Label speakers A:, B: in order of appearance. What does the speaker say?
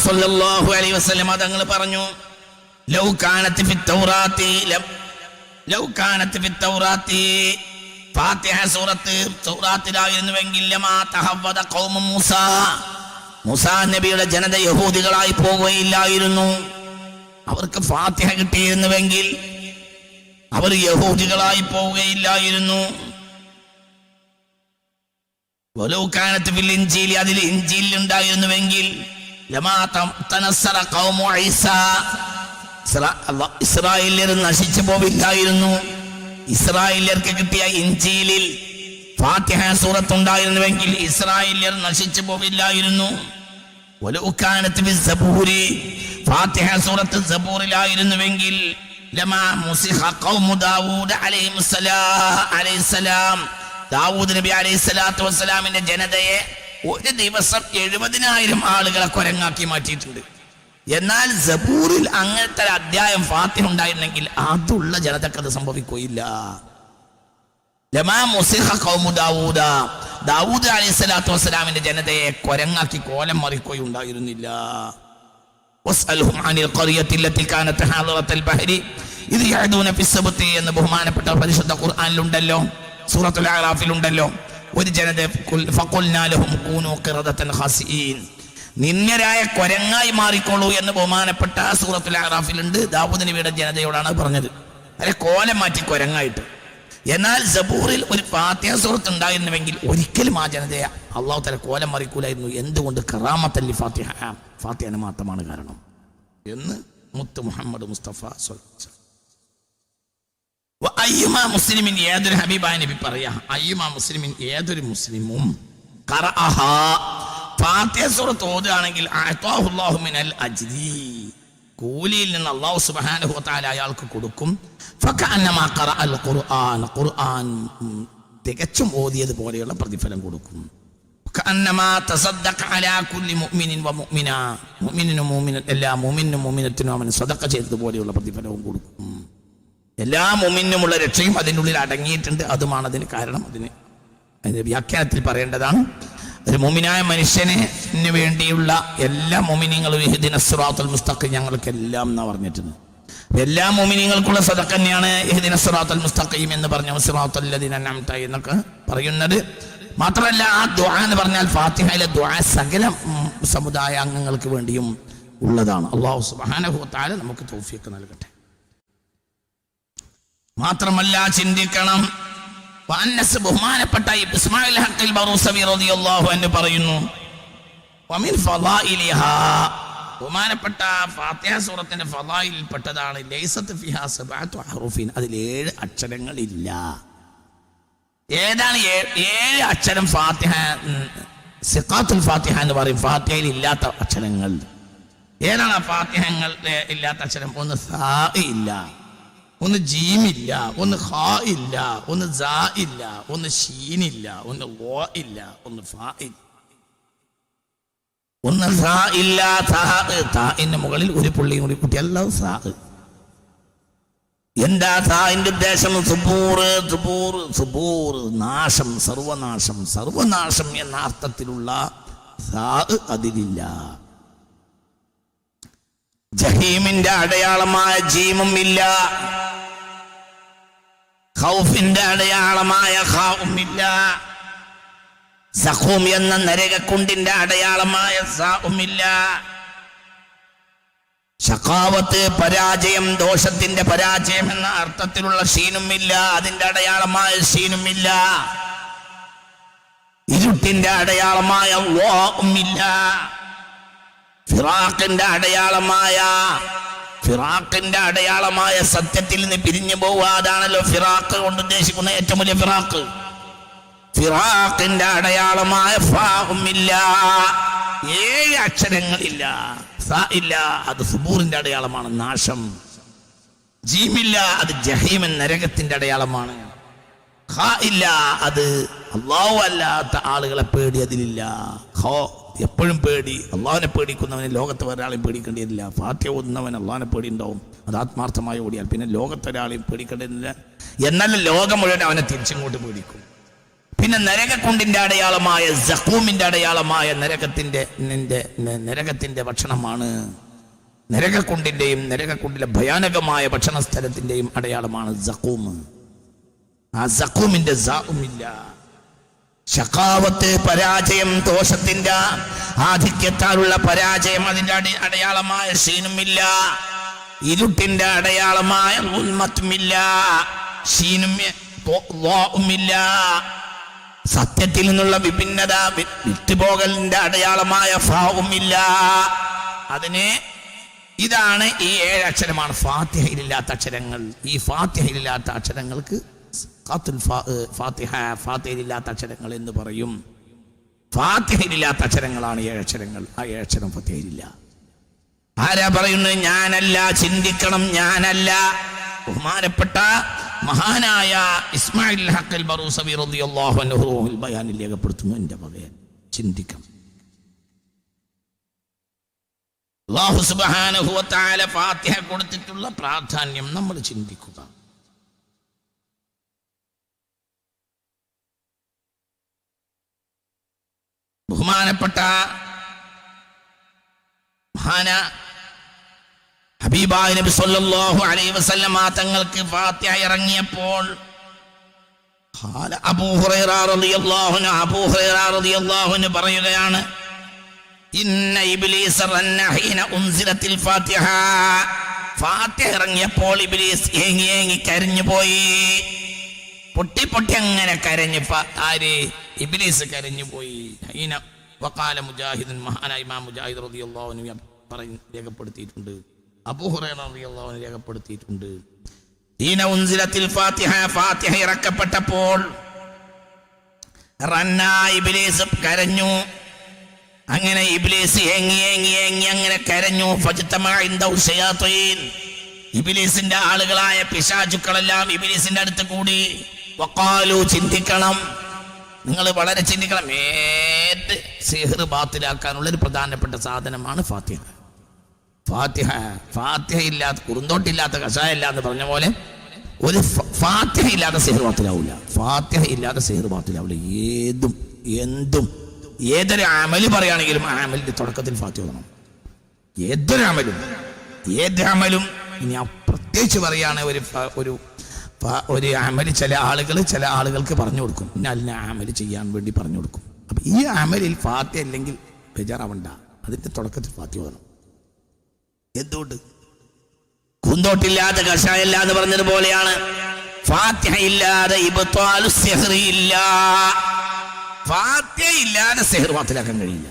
A: സല്ലല്ലാഹു അലൈഹി വസല്ലം തങ്ങൾ പറഞ്ഞു, ലൗ കാനത് ഫി തൗറാത്തി ഫാത്തിഹ സൂറത്ത് തൗറാത്തിലായിരുന്നുവെങ്കിൽ ലമാ തഹവ്വദ ഖൗമു മൂസാ നബിയുടെ ജനത യഹൂദികളായി പോവുകയില്ലായിരുന്നു. അവർക്ക് ഫാത്തിഹ കിട്ടിയിരുന്നുവെങ്കിൽ അവർ യഹൂദികളായി പോവുകയില്ലായിരുന്നു. വലൗ കാനത് ഫിൽ ഇൻജീൽ, അതിൽ ഇൻജീൽ ഉണ്ടായിരുന്നുവെങ്കിൽ ലമാ തനസ്സറ ഖൗമു ഈസാ, ഇസ്രായേല്യർ നശിച്ചു പോവില്ലായിരുന്നു. ഇസ്രായേല്യർക്ക് കിട്ടിയ ഇൻജീലിൽ ഫാത്തിഹ സൂറത്ത് ഉണ്ടായിരുന്നുവെങ്കിൽ ഇസ്രായേല്യർ നശിച്ചു പോവില്ലായിരുന്നു. വലൗ കാനത് ഫി സബൂരി, ഫാത്തിഹ സൂറത്ത് സബൂറിലായിരുന്നുവെങ്കിൽ ലമാ മുസിഖ ഖൗമു ദാവൂദ് അലൈഹിസ്സലാം, ദാവൂദ് നബി അലൈഹിസ്സലാത്തു വസ്സലാമിന്റെ ജനതയെ ഒരു ദിവസം 70,000 ആളുകളെ കുരങ്ങാക്കി മാറ്റിയിട്ടുണ്ട്. എന്നാൽ സബൂറിൽ അങ്ങനത്തെ അധ്യായം ഫാത്തിഹ ഉണ്ടായിരുന്നെങ്കിൽ അതുള്ള ജനതക്ക് അത് സംഭവിക്കുകയില്ല. ലമാ മുസിഖ ഖൗമു ദാവൂദ് അലൈഹിസ്സലാത്തു വസ്സലാമിന്റെ ജനതയെ കുരങ്ങാക്കി കോലം മറിക്കുകയുണ്ടായിരുന്നില്ല. വസ്അൽഹും അനിൽ ഖറിയത്തി ലത്തി കാനത് ഹാദിറത്തൽ ബഹരി ഇദ് യഅദൂന ഫിസ്സബ്തി എന്ന് ബഹുമാനപ്പെട്ട പരിശുദ്ധ ഖുർആനിലുണ്ടല്ലോ, സൂറത്തുൽ അറാഫിലുണ്ടല്ലോ. ഒരു ജനത ഫഖുൽനാ ലഹും കൂനൂ ഖിറദതൻ ഖാസിഈൻ, നിന്യരായ കുരങ്ങായി മാറിക്കോളൂ എന്ന് ബഹുമാനപ്പെട്ട സൂറത്തുൽ അറാഫിലുണ്ട്. ദാവൂദ് നബിയുടെ ജനതയോടാണ് പറഞ്ഞത്, അല്ലെ കോലം മാറ്റി കുരങ്ങായിട്ട്. എന്നാൽ സബൂറിൽ ഒരു ഫാത്തിഹ സൂറത്ത് ഉണ്ടായിരുന്നുവെങ്കിൽ ഒരിക്കലും ആ ജനതയെ അള്ളാഹു തആല കോലം മറിക്കൂലായിരുന്നു. എന്തുകൊണ്ട്? കറാമത്തൻ ലി ഫാത്തിഹ, ഫാത്തിഹ മാത്രമാണ് കാരണം എന്ന് മുത്ത് മുഹമ്മദ് മുസ്തഫ അയ്യുമാ മുസ്ലിമിൻ, ഏതൊരു ഹബീബായ നബി പറയാ, അയ്യുമാ മുസ്ലിമിൻ, ഏതൊരു മുസ്ലിമും ഖറഅഹ, ഫാത്തിഹ സൂറത്ത് ഓതുകയാണെങ്കിൽ അഅതാഹുല്ലാഹു മിനൽ അജ്രി, കൂലിയിൽ നിന്ന് അല്ലാഹു സുബ്ഹാനഹു വ തആല അയാൾക്ക് കൊടുക്കും. ഫകഅന്നമാ ഖറഅൽ ഖുർആൻ, ഖുർആൻ തികച്ചും ഓതിയത് പോലെയുള്ള പ്രതിഫലം കൊടുക്കും. ഫകഅന്നമാ തസദ്ദഖ അലാ കുല്ലി മുഅ്മിനിൻ വ മുഅ്മിന, മുഅ്മിനിനും മുഅ്മിനത്തും എല്ലാ മുഅ്മിനും മുഅ്മിനത്തിനും അവൻ സദഖ ചെയ്തതുപോലെയുള്ള പ്രതിഫലവും കൊടുക്കും. എല്ലാ മുഅ്മിനുമുള്ള രക്ഷയും അതിനുള്ളിൽ അടങ്ങിയിട്ടുണ്ട്. അതുമാണ് അതിന് കാരണം. അതിന്റെ വ്യാഖ്യാനത്തിൽ പറയേണ്ടതാണ്, ഒരു മുഅ്മിനായ മനുഷ്യന് വേണ്ടിയുള്ള എല്ലാ മുഅ്മിനീങ്ങളും ഇഹ്ദിനസ് സിറാത്തുൽ മുസ്തഖീം ഞങ്ങൾക്കെല്ലാം എന്നാ പറഞ്ഞിട്ടുണ്ട്. എല്ലാ മുഅ്മിനീങ്ങൾക്കുള്ള സദഖ തന്നെയാണ് ഇഹ്ദിനസ് സിറാത്തുൽ മുസ്തഖീം എന്ന് പറഞ്ഞ സിറാത്തുൽ ലദീന അൻഅംത എന്നൊക്കെ പറയുന്നത്. മാത്രമല്ല ആ ദുആ എന്ന് പറഞ്ഞാൽ ഫാത്തിഹയിലെ ദുആ സകല സമുദായ അംഗങ്ങൾക്ക് വേണ്ടിയും ഉള്ളതാണ്. അല്ലാഹു സുബ്ഹാനഹു വ തആല നമുക്ക് തൗഫീഖ് നൽകട്ടെ. മാത്രമല്ല ചിന്തിക്കണം, ബഹുമാനപ്പെട്ട ഇസ്മായിൽ ഹഖിൽ ബറൂസവി റളിയല്ലാഹു അൻഹു പറയുന്നു, വമിൻ ഫളായിലിഹാ, ബഹുമാനപ്പെട്ട ഫാത്തിഹ സൂറത്തിന്റെ ഫളായിലിൽ പെട്ടതാണ് ലൈസത്ത് ഫിഹാ സബഅതു അഹ്റുഫിൻ, അതിൽ 7 അക്ഷരങ്ങളില്ല. ഏതാണ് 7 അക്ഷരം? ഫാത്തിഹ സിഖാത്തുൽ ഫാത്തിഹ എന്ന് പറയും, ഫാത്തിഹയിൽ ഇല്ലാത്ത അക്ഷരങ്ങൾ. ഏതാണ് ആ ഫാത്തിഹങ്ങൾ ഇല്ലാത്ത അക്ഷരം? ഒന്ന് സാ ഇല്ല, ഒന്ന് ജീമില്ല, ഒന്ന് ഖാ ഇല്ല, ഒന്ന് സാ ഇല്ല, ഒന്ന് ഷീനില്ല, ഒന്ന് ളാ ഇല്ല, ഒന്ന് ഫാ ഇല്ല, ഒന്ന് സാ ഇല്ല. താഇന്റെ മുകളിൽ ഒരു പുള്ളിയും കൂടി കുട്ടിയല്ല സാ. എന്താ സാഇന്റെ ഉദ്ദേശം? സുബൂർ, നാശം, സർവനാശം, സർവനാശം എന്ന അർത്ഥത്തിലുള്ള സാ അതിലില്ല. ജഹീമിന്റെ അടയാളമായ ജീമും ഇല്ല, ഖൗഫിന്റെ അടയാളമായ ഖാഉം ഇല്ല, സഖൂം എന്ന നരകക്കുണ്ടിന്റെ അടയാളമായ സാഉം ഇല്ല. ശഖാവത്ത്, പരാജയം, ദോഷത്തിന്റെ പരാജയം എന്ന അർത്ഥത്തിലുള്ള ഷീനും ഇല്ല, അതിന്റെ അടയാളമായ ഷീനും ഇല്ല. ഇരുട്ടിന്റെ അടയാളമായ വാഉം ഇല്ല. ഫിറാഖിന്റെ അടയാളമായ സത്യത്തിൽ നിന്ന് പിരിഞ്ഞു പോവുക, അതാണല്ലോ ഫിറാഖ് കൊണ്ട് ഉദ്ദേശിക്കുന്ന ഏറ്റവും വലിയ ഫിറാഖ്. ഫിറാഖിന്റെ അടയാളമായ ഫാഉം ഇല്ല, 7 അക്ഷരങ്ങളില്ല. സാ ഇല്ല, അത് സുബൂറിന്റെ അടയാളമാണ്, നാശം. ജീമില്ല, അത് ജഹീം നരകത്തിന്റെ അടയാളമാണ്. ഖാ ഇല്ല, അത് അല്ലാഹു അല്ലാത്ത ആളുകളെ പേടി അതിലില്ല. ഖാ എപ്പോഴും പേടി, അള്ളാഹിനെ പേടിക്കുന്നവന് ലോകത്ത് ഒരാളെയും പേടിക്കേണ്ടിയില്ല. ഫാത്തിഹ ഓതുന്നവൻ അള്ളാഹിനെ പേടി ഉണ്ടാവും, അത് ആത്മാർത്ഥമായി ഓടിയാൽ പിന്നെ ലോകത്തൊരാളെയും പേടിക്കേണ്ടതില്ല. എന്നാലും ലോകം മുഴുവൻ അവനെ തിരിച്ചിങ്ങോട്ട് പേടിക്കും. പിന്നെ നരകക്കുണ്ടിന്റെ അടയാളമായ സഖൂമിന്റെ അടയാളമായ നരകത്തിന്റെ ഭക്ഷണമാണ്. നരകക്കുണ്ടിന്റെയും നരകക്കുണ്ടിലെ ഭയാനകമായ ഭക്ഷണ സ്ഥലത്തിന്റെയും അടയാളമാണ് സഖൂം. ആ സഖൂമിന്റെ സാഉമില്ല. ശഖാവത്ത്, പരാജയം, ദോഷത്തിന്റെ ആധിക്യത്താലുള്ള പരാജയം, അതിന്റെ അടയാളമായ ഷീനുമില്ല. ഇരുട്ടിന്റെ അടയാളമായ ഉൽമത്തുമില്ല, ഷീനുമില്ല. സത്യത്തിൽ നിന്നുള്ള വിഭിന്നത, വിട്ടുപോകലിന്റെ അടയാളമായ ഫാവുമില്ല. അതിന് ഇതാണ് ഈ 7 അക്ഷരമാണ് ഫാത്തിഹയിലില്ലാത്ത അക്ഷരങ്ങൾ. ഈ ഫാത്തിഹയിലില്ലാത്ത അക്ഷരങ്ങൾക്ക് ഫാത്തിഹയിലില്ലാത്ത അക്ഷരങ്ങൾ എന്ന് പറയും. ഫാത്തിഹയിലില്ലാത്ത അക്ഷരങ്ങളാണ് 7 അക്ഷരങ്ങൾ. ആ 7 അക്ഷരം ഫാത്തിഹയിലില്ല. ആരാ പറയുന്നത്? ഞാനല്ല. ചിന്തിക്കണം, ഞാനല്ല. ബഹുമാനപ്പെട്ട മഹാനായ ഇസ്മായിൽ ഹഖൽ ബറൂസവി റളിയല്ലാഹു അൻഹു റൂഹുൽ ബയാനിൽ രേഖപ്പെടുത്തുന്നു, എൻ്റെ മകൻ ചിന്തിക്കണം. അല്ലാഹു സുബ്ഹാനഹു വ തആല ഫാത്തിഹ കൊടുത്തിട്ടുള്ള പ്രാധാന്യം നമ്മൾ ചിന്തിക്കുക. ബഹുമാനപ്പെട്ട ഹബീബായ നബി സല്ലല്ലാഹു അലൈഹി വസല്ലം തങ്ങൾക്ക് ഫാത്തിഹ ഇറങ്ങിയപ്പോൾ അബൂ ഹുറൈറ റളിയല്ലാഹു അൻഹു പറയുകയാണ്, ഇന്ന ഇബ്ലീസ റന്ന ഹീന ഉൻസിലത്തിൽ ഫാത്തിഹ. ഫാത്തിഹ ഇറങ്ങിയപ്പോൾ ഇബ്ലീസ് ഏങ്ങി കരഞ്ഞു പോയി. പൊട്ടി അങ്ങനെ കരഞ്ഞു. ആര്? ഇബ്ലീസ് കരഞ്ഞു പോയി. ഹീന വഖാല മുജാഹിദ്, മഹാനായ ഇമാം മുജാഹിദ് റളിയല്ലാഹു അൻഹു രേഖപ്പെടുത്തിയിട്ടുണ്ട്. അബൂ ഹുറൈറ റളിയല്ലാഹു അൻഹു രേഖപ്പെടുത്തിയിട്ടുണ്ട്. ഹീന ഉൻസിലത്തിൽ ഫാത്തിഹ, ഫാത്തിഹ ഇറക്കപ്പെട്ടപ്പോൾ റന്ന ഇബ്ലീസ് കരഞ്ഞു. അങ്ങനെ ഇബ്ലീസ് ഏങ്ങി അങ്ങനെ കരഞ്ഞു. ഫജ്തമഅ ഇൻദഹു ശയാത്തീൻ. ഇബ്ലീസിന്റെ ആളുകളായ പിശാചുക്കളെല്ലാം ഇബ്ലീസിന്റെ അടുത്ത് കൂടി. വഖാലു, ചിന്തിക്കണം, നിങ്ങൾ വളരെ ചിന്തിക്കണം. ഏത് സിഹ്ർ ബാത്തിലാക്കാനുള്ള ഒരു പ്രധാനപ്പെട്ട സാധനമാണ് ഫാത്തിഹ. ഫാത്തിഹ ഇല്ലാത്ത, കുറുന്തോട്ടില്ലാത്ത കഷായം ഇല്ല എന്ന് പറഞ്ഞ പോലെ ഒരു ഫാത്തിഹ ഇല്ലാത്ത സിഹ്ർ ബാത്തിലാവില്ല. ഫാത്തിഹ ഇല്ലാത്ത സിഹ്ർ ബാത്തിലാവില്ല. എന്തും ഏതൊരു അമല് പറയുകയാണെങ്കിലും ആ അമലിന്റെ തുടക്കത്തിൽ ഫാത്തിഹ ഓതണം. ഏത് അമലും ഇനി പ്രത്യേകിച്ച് പറയുകയാണ്, ഒരു അമല് ചില ആളുകൾക്ക് പറഞ്ഞു കൊടുക്കും, ഇന്ന അമല് ചെയ്യാൻ വേണ്ടി പറഞ്ഞു കൊടുക്കും. അപ്പൊ ഈ അമലിൽ ഫാത്തിഹ ഇല്ലെങ്കിൽ ബേജാറാവണ്ട, അതിന്റെ തുടക്കത്തിൽ ഫാത്തിഹ ഓതണം. എന്തുകൊണ്ട്? കുന്തോട്ടില്ലാതെ കഷായല്ല എന്ന് പറഞ്ഞതുപോലെയാണ് ഫാത്തിഹ ഇല്ലാതെ ഇബ്താലു സിഹ്ർ ഇല്ല. ഫാത്തിഹ ഇല്ലാതെ സിഹ്ർ ബാത്തിലാക്കാൻ കഴിയില്ല.